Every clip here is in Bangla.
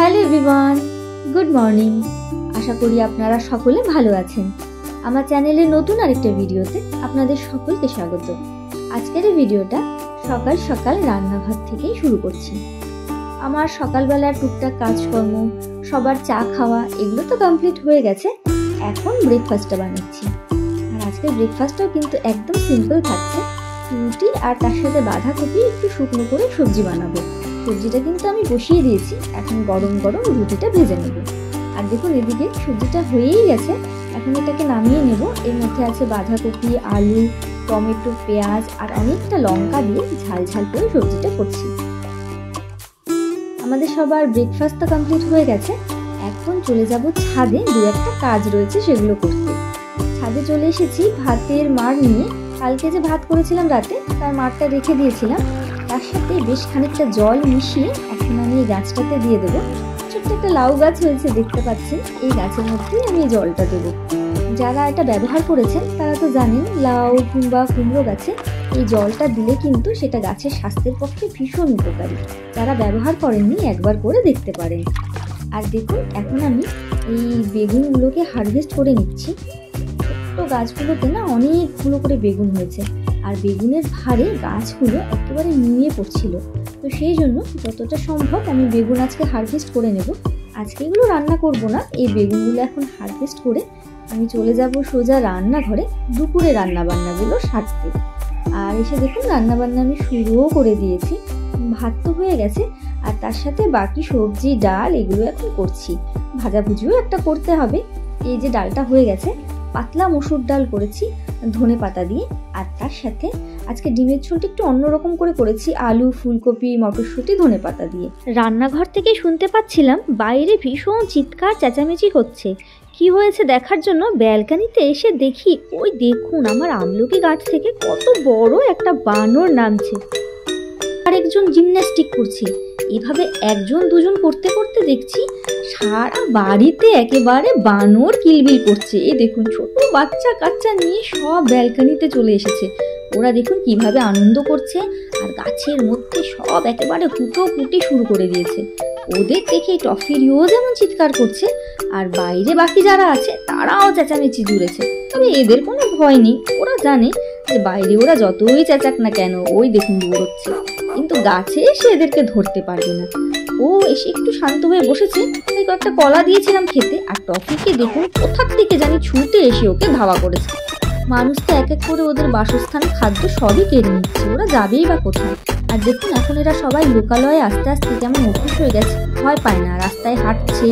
Hello everyone, good morning. আশা করি আপনারা সকলে ভালো আছেন। আমার চ্যানেলের নতুন আরেকটা ভিডিওতে আপনাদের সকলকে স্বাগত। আজকের এই ভিডিওটা সকাল সকাল রান্নাঘর থেকেই শুরু করছি। আমার সকালবেলার টুকটাক কাজকর্ম, সবার চা খাওয়া এগুলো তো কমপ্লিট হয়ে গেছে। এখন ব্রেকফাস্টটা বানাচ্ছি। আর আজকের ব্রেকফাস্টটাও কিন্তু একদম সিম্পল থাকছে। রুটি আর তার সাথে বাঁধাকপি একটু শুকনো করে সবজি বানাবো। সবজিটা কিন্তু আমি বসিয়ে দিয়েছি, এখন গরম গরম রুটিটা ভেজে নেব। আর দেখুন এদিকে সবজিটা হয়েই গেছে, এখন এটাকে নামিয়ে নেব। এর মধ্যে আছে বাঁধাকপি, আলু, টমেটো, পেঁয়াজ আর অনেকটা লঙ্কা দিয়ে ঝাল ঝাল করে সবজিটা করছি। আমাদের সবার ব্রেকফাস্ট তো কমপ্লিট হয়ে গেছে। এখন চলে যাব ছাদে, দু একটা কাজ রয়েছে সেগুলো করতে। ছাদে চলে এসেছি ভাতের মাড় নিয়ে। কালকে যে ভাত করেছিলাম রাতে, তার মাড়টা রেখে দিয়েছিলাম। তার সাথে বেশ খানিকটা জল মিশিয়ে এখন আমি এই গাছটাতে দিয়ে দেবো। ছোট্ট একটা লাউ গাছ হয়েছে দেখতে পাচ্ছেন, এই গাছের মধ্যেই আমি এই জলটা দেবো। যারা এটা ব্যবহার করেছেন তারা তো জানেন, লাউ কিংবা কুমড়ো গাছে এই জলটা দিলে কিন্তু সেটা গাছের স্বাস্থ্যের পক্ষে ভীষণ উপকারী। যারা ব্যবহার করেননি একবার করে দেখতে পারেন। আর দেখুন এখন আমি এই বেগুনগুলোকে হারভেস্ট করে নিচ্ছি। ছোট্ট গাছগুলোতে না অনেকগুলো করে বেগুন হয়েছে, আর বেগুনের ভারে গাছগুলো একেবারে নুয়ে পড়ছিল। তো সেই জন্য যতটা সম্ভব আমি বেগুন আজকে হারভেস্ট করে নেব। আজকে এগুলো রান্না করব না, এই বেগুনগুলো এখন হারভেস্ট করে আমি চলে যাব সোজা রান্নাঘরে দুপুরে রান্নাবান্নাগুলো সারতে। আর এসে দেখুন রান্নাবান্না আমি শুরুও করে দিয়েছি। ভাত তো হয়ে গেছে, আর তার সাথে বাকি সবজি ডাল এগুলো এখন করছি। ভাজাভুজিও একটা করতে হবে। এই যে ডালটা হয়ে গেছে, পাতলা মসুর ডাল করেছি ধনে পাতা দিয়ে। আর তার সাথে আজকে ডিমের ঝোলটা একটু অন্যরকম করে করেছি, আলু, ফুলকপি, মটরশুঁটি, ধনে পাতা দিয়ে। রান্নাঘর থেকে শুনতে পাচ্ছিলাম বাইরে ভীষণ চিৎকার চেঁচামেচি হচ্ছে। কি হয়েছে দেখার জন্য ব্যালকানিতে এসে দেখি, ওই দেখুন আমার আমলকি গাছ থেকে কত বড় একটা বানর নামছে। আর একজন জিমন্যাস্টিক করছে। এভাবে একজন দুজন করতে করতে দেখছি সারা বাড়িতে একেবারে বানর কিলবিল করছে। এই দেখুন ছোট বাচ্চা কাচ্চা নিয়ে সব ব্যালকানিতে চলে এসেছে। ওরা দেখুন কিভাবে আনন্দ করছে, আর গাছের মধ্যে সব একেবারে হুটোপুটি শুরু করে দিয়েছে। ওদের দেখে টফিরিও যেমন চিৎকার করছে, আর বাইরে বাকি যারা আছে তারাও চেঁচামেচি জুড়েছে। তবে এদের কোনো ভয় নেই, ওরা জানে যে বাইরে ওরা যতই চেঁচাক না কেন ওই দেখুন দৌড়চ্ছে, কিন্তু গাছে এসে এদেরকে ধরতে পারবে না। ও এসে একটু শান্ত হয়ে বসেছে, তাই কয়েকটা কলা দিয়েছিলাম খেতে। আর টফিকে দেখুন কোথার থেকে জানি ছুটে এসে ওকে ধাওয়া করেছে। মানুষ তো এক এক করে ওদের বাসস্থান, খাদ্য সবই কেড়ে নিচ্ছে, ওরা যাবেই বা কোথায়। আর দেখুন এখন এরা সবাই লোকালয়ে আস্তে আস্তে কেমন অভ্যেস হয়ে গেছে, ভয় পায় না, রাস্তায় হাঁটছে।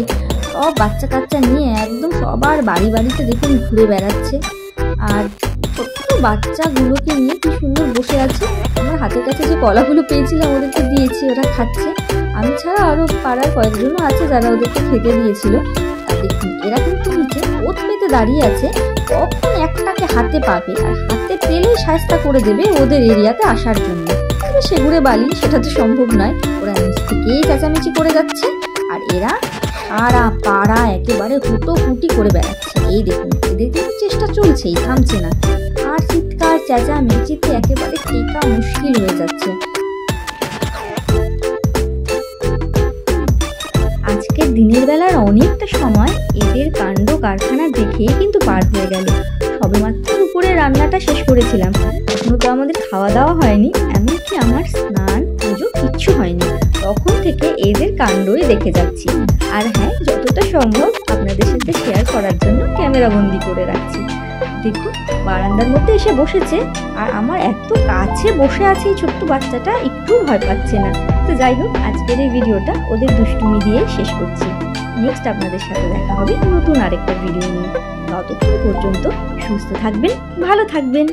সব বাচ্চা কাচ্চা নিয়ে একদম সবার বাড়ি বাড়িতে দেখুন ঘুরে বেড়াচ্ছে। আর ছোট্ট বাচ্চাগুলোকে নিয়ে কি সুন্দর বসে আছে। আমার হাতের কাছে যে কলাগুলো পেয়েছিলাম ওদেরকে দিয়েছি, ওরা খাচ্ছে। আমি ছাড়া আরও পাড়ার কয়েকজনও আছে যারা ওদেরকে খেতে দিয়েছিল। আর দেখুন এরা কিন্তু নিচে ওত পেতে দাঁড়িয়ে আছে, কখন একটাকে হাতে পাবে আর হাতে পেলেই সাজটা করে দেবে ওদের এরিয়াতে আসার জন্য। তবে সেগুড়ে বালি সেটা তো সম্ভব নয়, ওরা নিচ থেকেই চেঁচামেচি করে যাচ্ছে। আর এরা সারা পাড়া একেবারে হুটোপুটি করে বেড়াচ্ছে। এই দেখুন এদের কিন্তু চেষ্টা চলছেই, থামছে না। আর চিৎকার চেঁচামেচিতে একেবারে টেকা মুশকিল হয়ে যাচ্ছে। আজকের দিনের বেলার অনেকটা সময় এদের কাণ্ড কারখানা দেখেই কিন্তু পার হয়ে গেল। সবেমাত্র দুপুরে রান্নাটা শেষ করেছিলাম, এখনো তো আমাদের খাওয়া দাওয়া হয়নি, এমনকি আমার স্নান পুজো কিচ্ছু হয়নি। তখন থেকে এদের কাণ্ডই দেখে যাচ্ছি। আর হ্যাঁ, যতটা সম্ভব আপনাদের সাথে শেয়ার করার জন্য ক্যামেরা বন্দি করে রাখছি। দেখুন বারান্দার মধ্যে এসে বসেছে, আর আমার এত কাছে বসে আছে এই ছোট্ট বাচ্চাটা, একটু ভয় পাচ্ছে না। তো যাই হোক, আজকের এই ভিডিওটা ওদের দুষ্টুমি দিয়ে শেষ করছি। নেক্সট আপনাদের সাথে দেখা হবে নতুন আরেকটা ভিডিও নিয়ে। ততক্ষণ পর্যন্ত সুস্থ থাকবেন, ভালো থাকবেন।